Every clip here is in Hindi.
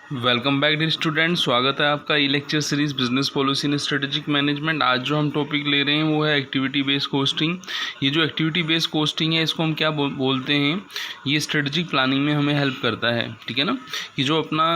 Welcome back dear student. स्वागत है आपका e lecture series business policy and strategic management. आज जो हम टॉपिक ले रहे हैं वो है एक्टिविटी बेस्ड कॉस्टिंग। ये जो एक्टिविटी बेस्ड कॉस्टिंग है इसको हम क्या बोलते हैं, ये स्ट्रेटेजिक प्लानिंग में हमें हेल्प करता है। ठीक है ना। ये जो अपना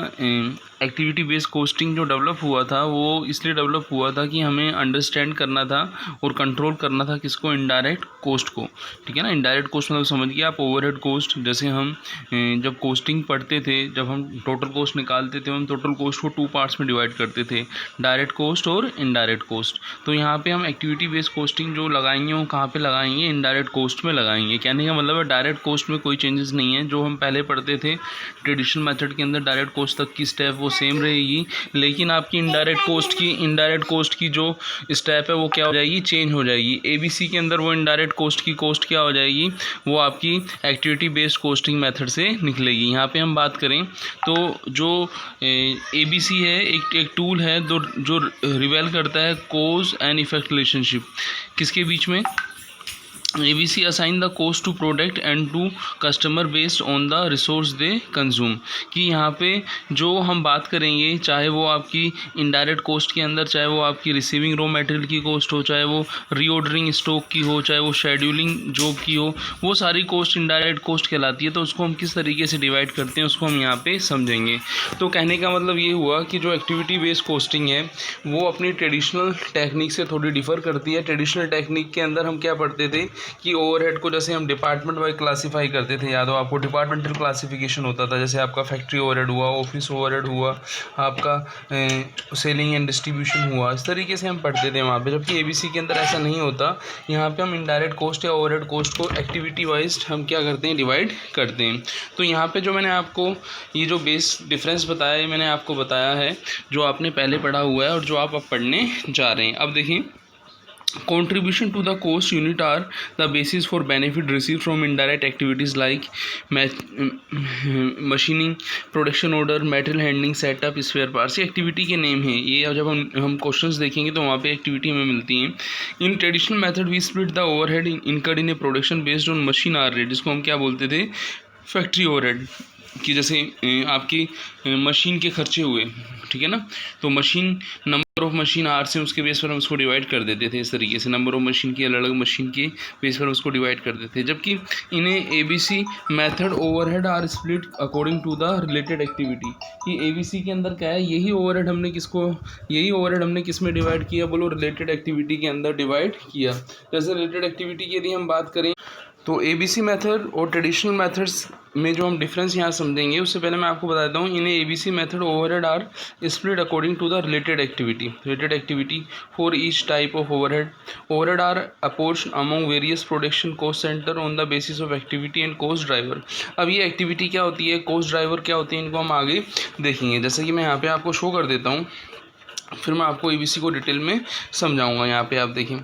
एक्टिविटी बेस्ड कॉस्टिंग जो डेवलप हुआ था वो इसलिए डेवलप हुआ था कि हमें अंडरस्टैंड करना था और कंट्रोल करना था किसको, इनडायरेक्ट कॉस्ट को। ठीक है ना। इनडायरेक्ट कॉस्ट मतलब समझ गए आप, ओवरहेड कॉस्ट। जैसे हम जब कॉस्टिंग पढ़ते थे, जब हम टोटल कॉस्ट निकालते थे, हम टोटल कॉस्ट को 2 पार्ट्स में डिवाइड करते थे, डायरेक्ट कॉस्ट और इनडायरेक्ट कॉस्ट। तो यहाँ पे हम एक्टिविटी बेस्ड कॉस्टिंग जो लगाएंगे वो कहाँ पे लगाएंगे, इनडायरेक्ट कॉस्ट में लगाएंगे। कहने का मतलब है डायरेक्ट कॉस्ट में कोई चेंजेस नहीं है। जो हम पहले पढ़ते थे ट्रेडिशनल मेथड के अंदर डायरेक्ट कॉस्ट तक की स्टेप वो सेम रहेगी, लेकिन आपकी इनडायरेक्ट कॉस्ट की जो स्टेप है वो क्या हो जाएगी, चेंज हो जाएगी। एबीसी के अंदर वो इनडायरेक्ट कॉस्ट की कॉस्ट क्या हो जाएगी, वो आपकी एक्टिविटी बेस्ड कॉस्टिंग मेथड से निकलेगी। यहाँ पे हम बात करें तो जो एबीसी है एक टूल है जो रिवेल करता है कॉज एंड इफेक्ट रिलेशनशिप किसके बीच में। ABC assign the cost to product and to customer based on the resource they consume। कि यहाँ पे जो हम बात करेंगे, चाहे वो आपकी इनडायरेक्ट कॉस्ट के अंदर, चाहे वो आपकी रिसीविंग रॉ मटेरियल की कॉस्ट हो, चाहे वो रीऑर्डरिंग स्टॉक की हो, चाहे वो शेड्यूलिंग जॉब की हो, वो सारी कॉस्ट इनडायरेक्ट कॉस्ट कहलाती है। तो उसको हम किस तरीके से डिवाइड करते हैं उसको हम यहाँ पे समझेंगे। तो कहने का मतलब ये हुआ कि जो एक्टिविटी बेस्ड कॉस्टिंग है वो अपनी ट्रेडिशनल टेक्निक से थोड़ी डिफ़र करती है। ट्रेडिशनल टेक्निक के अंदर हम क्या पढ़ते थे कि ओवरहेड को जैसे हम डिपार्टमेंट वाइज क्लासीफाई करते थे, याद हो आपको, डिपार्टमेंटल क्लासिफिकेशन होता था। जैसे आपका फैक्ट्री ओवरहेड हुआ, ऑफिस ओवरहेड हुआ, आपका सेलिंग एंड डिस्ट्रीब्यूशन हुआ, इस तरीके से हम पढ़ते थे वहाँ पे। जबकि एबीसी के अंदर ऐसा नहीं होता। यहाँ पे हम इनडायरेक्ट कॉस्ट या ओवरहेड कॉस्ट को एक्टिविटी वाइज हम क्या करते हैं, डिवाइड करते हैं। तो यहाँ पे जो मैंने आपको ये जो बेस डिफरेंस बताया है, मैंने आपको बताया है जो आपने पहले पढ़ा हुआ है और जो आप अब पढ़ने जा रहे हैं। अब देखिए, contribution to the cost unit are the basis for benefit received from indirect activities like machining, production order, material handling, setup, spare parts। ये एक्टिविटी के नेम हैं। ये जब हम क्वेश्चंस देखेंगे तो वहाँ पे एक्टिविटी में मिलती हैं। In traditional method we split the overhead incurred in a production based on machine hour rate, जिसको हम क्या बोलते थे, फैक्ट्री ओवरहेड। कि जैसे आपकी मशीन के खर्चे हुए, ठीक है ना, तो machine number of machine hour से उसके बेस पर हम उसको डिवाइड कर देते थे। इस तरीके से नंबर ऑफ मशीन की अलग अलग मशीन के बेस पर उसको डिवाइड कर देते थे। जबकि इन्हें ABC method overhead are split according to the related activity. कि एबीसी के अंदर क्या है, यही ओवरहेड हमने किस में डिवाइड किया, बोलो, रिलेटेड एक्टिविटी के अंदर डिवाइड किया। जैसे रिलेटेड एक्टिविटी की यदि हम बात करें तो एबीसी मेथड और ट्रेडिशनल मेथड्स में जो हम डिफरेंस यहाँ समझेंगे, उससे पहले मैं आपको बता देता हूँ, इन्हें ABC method overhead are split according to the related activity for each type of overhead are apportion among various production cost center on the basis of activity and cost driver. अब ये एक्टिविटी क्या होती है, कॉस्ट ड्राइवर क्या होती है, इनको हम आगे देखेंगे। जैसे कि मैं यहाँ पे आपको शो कर देता हूँ, फिर मैं आपको एबीसी को डिटेल में समझाऊंगा। यहाँ पे आप देखें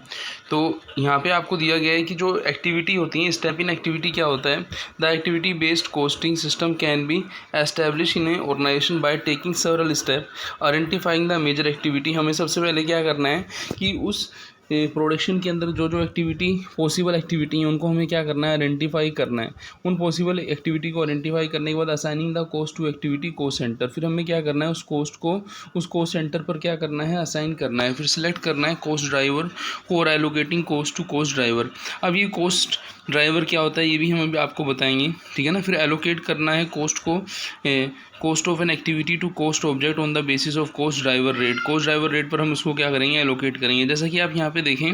तो यहाँ पे आपको दिया गया है कि जो एक्टिविटी होती है, स्टेप इन एक्टिविटी क्या होता है, the activity based costing system can be establish in a organization by taking several step identifying the major activity. हमें सबसे पहले क्या करना है कि उस प्रोडक्शन के अंदर जो एक्टिविटी पॉसिबल एक्टिविटी है उनको हमें क्या करना है, आइडेंटिफाई करना है। उन पॉसिबल एक्टिविटी को आइडेंटिफाई करने के बाद assigning the cost to activity cost center, फिर हमें क्या करना है, उस कॉस्ट को उस कॉस्ट सेंटर पर क्या करना है, असाइन करना है। फिर सिलेक्ट करना है कॉस्ट ड्राइवर और allocating cost to cost driver. अब ये कॉस्ट ड्राइवर क्या होता है ये भी हम अभी आपको बताएंगे, ठीक है ना। फिर एलोकेट करना है कॉस्ट को, cost of an activity to cost object on the basis of cost driver rate. Cost driver rate पर हम उसको क्या करेंगे, एलोकेट करेंगे। जैसा कि आप यहाँ पे देखें,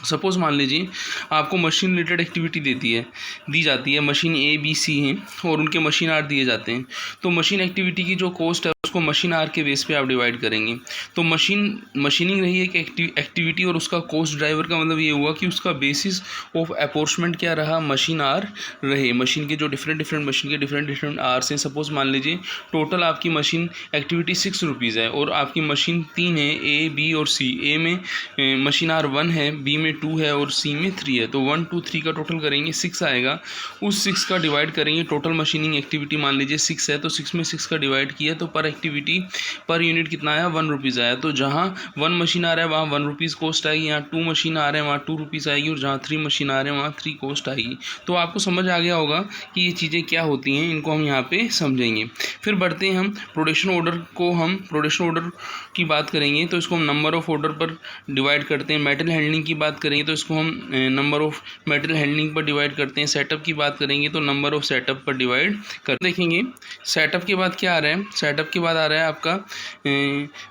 सपोज़ मान लीजिए आपको मशीन रिलेटेड एक्टिविटी दी जाती है, मशीन ए बी सी हैं और उनके मशीन आर दिए जाते हैं। तो मशीन एक्टिविटी की जो कॉस्ट है उसको मशीन आर के बेस पे आप डिवाइड करेंगे। तो मशीनिंग रही है एक एक्टिविटी और उसका कॉस्ट ड्राइवर का मतलब ये हुआ कि उसका बेसिस ऑफ अपॉर्चमेंट क्या रहा, मशीन आर रहे। मशीन के जो डिफरेंट मशीन के डिफरेंट आर्स हैं। सपोज़ मान लीजिए टोटल आपकी मशीन एक्टिविटी 6 रुपीज़ है और आपकी मशीन 3 है, ए बी और सी। ए में मशीन आर 1 है, बी डी में 2 है और सी में 3 है, तो 1 2 3 का टोटल करेंगे 6 आएगा। उस 6 का डिवाइड करेंगे, टोटल मशीनिंग एक्टिविटी मान लीजिए 6 है, तो 6 में 6 का डिवाइड किया तो पर एक्टिविटी पर यूनिट कितना आया, 1 रुपीज़ आया। तो जहाँ 1 मशीन आ रहा है वहाँ 1 रुपीज़ कॉस्ट आएगी, यहाँ 2 मशीन आ रहे हैं वहाँ 2 रुपीज़ आएगी, और जहाँ 3 मशीन आ रहे हैं वहाँ 3 कॉस्ट आएगी। तो आपको समझ आ गया होगा कि ये चीज़ें क्या होती हैं, इनको हम यहाँ पे समझेंगे। फिर बढ़ते हैं हम प्रोडक्शन ऑर्डर को, हम प्रोडक्शन ऑर्डर की बात करेंगे तो इसको हम नंबर ऑफ ऑर्डर पर डिवाइड करते हैं। मेटल हैंडलिंग की बात करेंगे तो इसको हम नंबर ऑफ मेटल हैंडलिंग पर डिवाइड करते हैं। सेटअप की बात करेंगे तो नंबर ऑफ सेटअप पर डिवाइड कर देखेंगे। सेटअप के बाद क्या आ रहा है, सेटअप के बाद आ रहा है आपका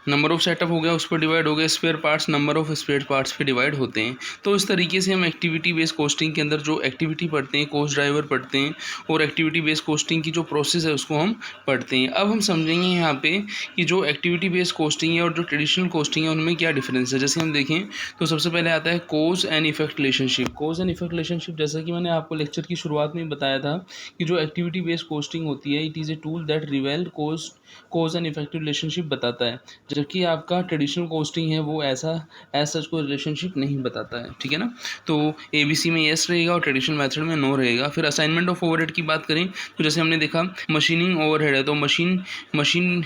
नंबर ऑफ सेटअप हो गया, उस पर डिवाइड हो गया। Spare parts number of spare parts पे डिवाइड होते हैं। तो इस तरीके से हम एक्टिविटी बेस्ड कॉस्टिंग के अंदर जो एक्टिविटी पढ़ते हैं, कॉस्ट ड्राइवर पढ़ते हैं, और एक्टिविटी बेस्ड कॉस्टिंग की जो प्रोसेस है उसको हम पढ़ते हैं। अब हम समझेंगे यहाँ पे कि जो एक्टिविटी बेस्ड कॉस्टिंग है और जो ट्रेडिशनल कॉस्टिंग है उनमें क्या डिफरेंस है। जैसे हम देखें तो सबसे पहले आता है cause and effect relationship. Cause and effect relationship, जैसा कि मैंने आपको लेक्चर की शुरुआत में बताया था कि जो एक्टिविटी बेस्ड कॉस्टिंग होती है, it is a tool that रिवेल cause and effective relationship बताता है, जबकि आपका ट्रेडिशनल कॉस्टिंग है वो ऐसा एज सच कोई रिलेशनशिप नहीं बताता है। ठीक है ना, तो ABC में येस रहेगा और ट्रेडिशनल मेथड में नो रहेगा। फिर असाइनमेंट ऑफ ओवरहेड की बात करें तो जैसे हमने देखा मशीनिंग ओवरहेड है, तो मशीनिंग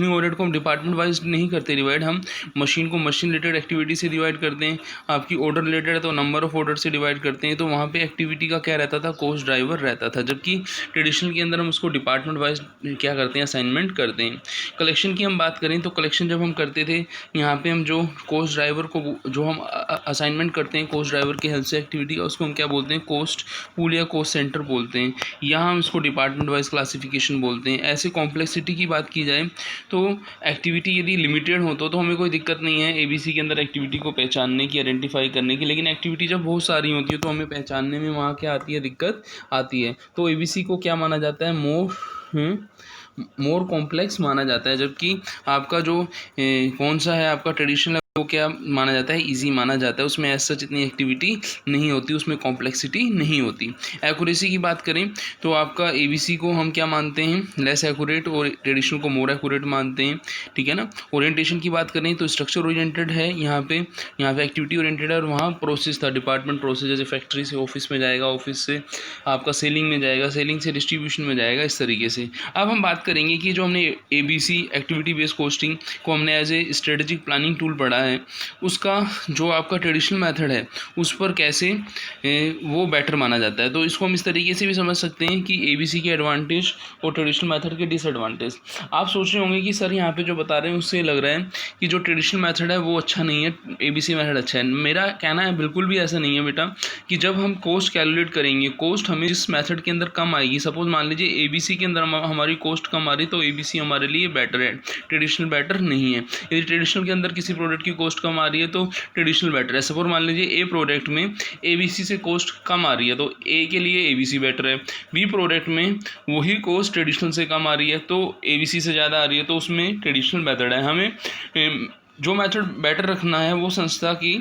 ओवरहेड को हम डिपार्टमेंट वाइज नहीं करते डिवाइड, हम मशीन को मशीन रिलेटेड एक्टिविटी से डिवाइड करते हैं। आपकी ऑर्डर रिलेटेड है तो नंबर ऑफ ऑर्डर से डिवाइड करते हैं। तो वहाँ पे एक्टिविटी का क्या रहता था, कॉस्ट ड्राइवर रहता था, जबकि ट्रेडिशनल के अंदर हम उसको डिपार्टमेंट वाइज क्या करते हैं, असाइनमेंट करते हैं। कलेक्शन की हम बात करें तो कलेक्शन जब हम करते थे, यहाँ पे हम जो कॉस्ट ड्राइवर को जो हम असाइनमेंट करते हैं कॉस्ट ड्राइवर की हेल्प से एक्टिविटी का, उसको हम क्या बोलते हैं, कॉस्ट पूल या कॉस्ट सेंटर बोलते हैं। यहाँ हम इसको डिपार्टमेंट वाइज क्लासिफिकेशन बोलते हैं। ऐसे कॉम्प्लेक्सिटी की बात की जाए तो एक्टिविटी यदि लिमिटेड हो तो हमें कोई दिक्कत नहीं है ABC के अंदर एक्टिविटी को पहचानने की, आइडेंटिफाई करने की, लेकिन एक्टिविटी जब बहुत सारी होती है तो हमें पहचानने में वहाँ क्या आती है, दिक्कत आती है। तो ABC को क्या माना जाता है, मोर कॉम्प्लेक्स माना जाता है, जबकि आपका जो कौन सा है आपका ट्रेडिशनल वो क्या माना जाता है, इजी माना जाता है। उसमें ऐसा इतनी एक्टिविटी नहीं होती, उसमें कॉम्प्लेक्सिटी नहीं होती। एक्यूरेसी की बात करें तो आपका ABC को हम क्या मानते हैं, लेस एक्यूरेट, और ट्रेडिशनल को मोर एक्यूरेट मानते हैं। ठीक है ना। ओरिएंटेशन की बात करें तो स्ट्रक्चर ओरिएंटेड है, यहाँ पे एक्टिविटी ओरिएंटेड है, और वहाँ प्रोसेस था, डिपार्टमेंट प्रोसेस, जैसे फैक्ट्री से ऑफिस में जाएगा, ऑफिस से आपका सेलिंग में जाएगा, सेलिंग से डिस्ट्रीब्यूशन में जाएगा, इस तरीके से। अब हम बात करेंगे कि जो हमने ABC एक्टिविटी बेस्ड कॉस्टिंग को हमने as a strategic planning tool पढ़ा है, उसका जो आपका ट्रेडिशनल मेथड है उस पर कैसे वो बेटर माना जाता है। तो इसको हम इस तरीके से भी समझ सकते हैं कि ABC के एडवांटेज और ट्रेडिशनल मेथड के डिसएडवांटेज। आप सोच रहे होंगे कि सर यहाँ पे जो बता रहे हैं उससे लग रहा है कि जो ट्रेडिशनल मेथड है वो अच्छा नहीं है, ABC मेथड अच्छा है। मेरा कहना है बिल्कुल भी ऐसा नहीं है बेटा, कि जब हम कॉस्ट कैलकुलेट करेंगे, कॉस्ट हमें जिस मेथड के अंदर कम आएगी, सपोज मान लीजिए ABC के अंदर हमारी कॉस्ट कम आ रही तो ABC हमारे लिए बेटर है, ट्रेडिशनल बेटर नहीं है। यदि ट्रेडिशनल के अंदर किसी प्रोडक्ट की कॉस्ट कम आ रही है तो ट्रेडिशनल बेटर है। सपोज मान लीजिए A प्रोडक्ट में ABC से कॉस्ट कम आ रही है तो A के लिए ABC बेटर है। B प्रोडक्ट में वही कॉस्ट ट्रेडिशनल से कम आ रही है तो ABC से ज़्यादा आ रही है, तो उसमें ट्रेडिशनल मेथड है। हमें जो मेथड बेटर रखना है वो संस्था की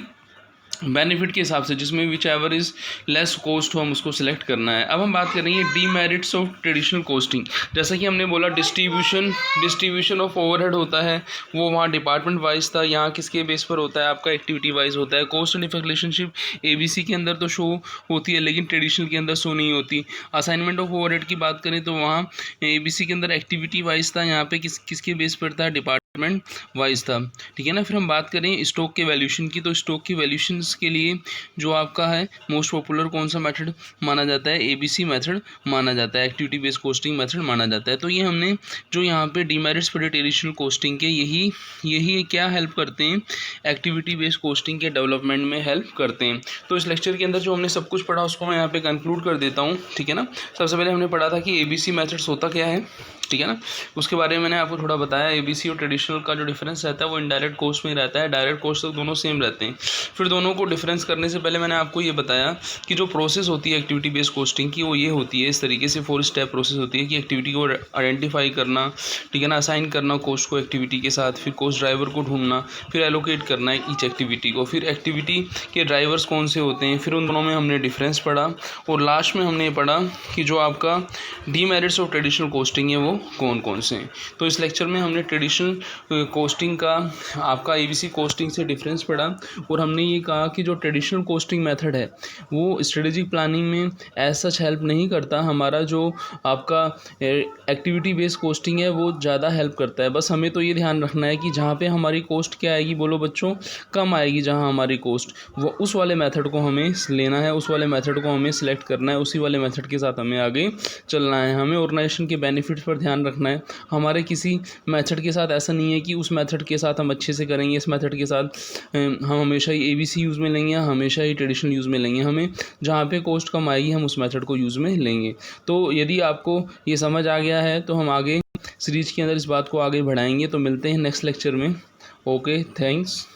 बेनिफिट के हिसाब से, जिसमें which ever is less cost हो, हम उसको सिलेक्ट करना है। अब हम बात करेंगे डीमेरिट्स ऑफ ट्रेडिशनल कॉस्टिंग। जैसा कि हमने बोला डिस्ट्रीब्यूशन ऑफ ओवरहेड होता है, वो वहाँ डिपार्टमेंट वाइज था, यहाँ किसके बेस पर होता है, आपका एक्टिविटी वाइज होता है। Cost and effect relationship ABC के अंदर तो शो होती है लेकिन ट्रेडिशनल के अंदर शो नहीं होती। असाइनमेंट ऑफ ओवरहेड की बात करें तो वहाँ ABC के अंदर एक्टिविटी वाइज था, यहाँ पे किसके बेस पर था, डिपार्टमेंट वाइज था। ठीक है ना। फिर हम बात करें स्टॉक के वैल्यूशन की, तो स्टॉक की वैल्यूशन के लिए जो आपका है मोस्ट पॉपुलर कौन सा मेथड माना जाता है, ABC मेथड माना जाता है, एक्टिविटी बेस्ड कॉस्टिंग मेथड माना जाता है। तो ये हमने जो यहाँ पे डीमेरिट्स पढ़े ट्रेडिशनल कॉस्टिंग के, यही क्या हेल्प करते हैं, एक्टिविटी बेस्ड कॉस्टिंग के डेवलपमेंट में हेल्प करते हैं। तो इस लेक्चर के अंदर जो हमने सब कुछ पढ़ा उसको मैं यहाँ पे कंक्लूड कर देता हूँ। ठीक है ना। सबसे पहले हमने पढ़ा था कि ABC मेथड्स होता क्या है, ठीक है ना, उसके बारे में मैंने आपको थोड़ा बताया। ABC और ट्रेडिशनल का जो डिफरेंस रहता है वो इनडायरेक्ट कॉस्ट में रहता है, डायरेक्ट कॉस्ट तो दोनों सेम रहते हैं। फिर दोनों को डिफरेंस करने से पहले मैंने आपको ये बताया कि जो प्रोसेस होती है एक्टिविटी बेस्ड कॉस्टिंग की वो ये होती है, इस तरीके से 4 स्टेप प्रोसेस होती है कि एक्टिविटी को आइडेंटिफाई करना, ठीक है ना, असाइन करना कॉस्ट को एक्टिविटी के साथ, फिर कॉस्ट ड्राइवर को ढूंढना, फिर एलोकेट करना है ईच एक्टिविटी को, फिर एक्टिविटी के ड्राइवर्स कौन से होते हैं, फिर उन दोनों में हमने डिफरेंस पढ़ा, और लास्ट में हमने पढ़ा कि जो आपका डीमेरिट्स ऑफ ट्रेडिशनल कॉस्टिंग है वो कौन कौन से हैं। तो इस लेक्चर में हमने ट्रेडिशनल कोस्टिंग का आपका ABC कोस्टिंग से डिफरेंस पढ़ा और हमने ये कहा कि जो ट्रेडिशनल कोस्टिंग मेथड है वो स्ट्रेटेजिक प्लानिंग में एज सच हेल्प नहीं करता। हमारा जो आपका एक्टिविटी बेस्ड कोस्टिंग है वो ज़्यादा हेल्प करता है। बस हमें तो ये ध्यान रखना है कि जहाँ पे हमारी कोस्ट क्या आएगी, बोलो बच्चों, कम आएगी जहाँ हमारी कोस्ट, वो उस वाले मेथड को हमें लेना है, उस वाले मेथड को हमें सिलेक्ट करना है, उसी वाले मेथड के साथ हमें आगे चलना है। हमें ऑर्गेनाइजेशन के बेनिफिट्स पर ध्यान रखना है। हमारे किसी मेथड के साथ ऐसा नहीं है कि उस मेथड के साथ हम अच्छे से करेंगे, इस मेथड के साथ हम हमेशा ही ABC यूज़ में लेंगे या हमेशा ही ट्रेडिशनल यूज़ में लेंगे। हमें जहाँ पे कोस्ट कम आएगी हम उस मेथड को यूज़ में लेंगे। तो यदि आपको ये समझ आ गया है तो हम आगे सीरीज के अंदर इस बात को आगे बढ़ाएंगे। तो मिलते हैं नेक्स्ट लेक्चर में। Okay, thanks.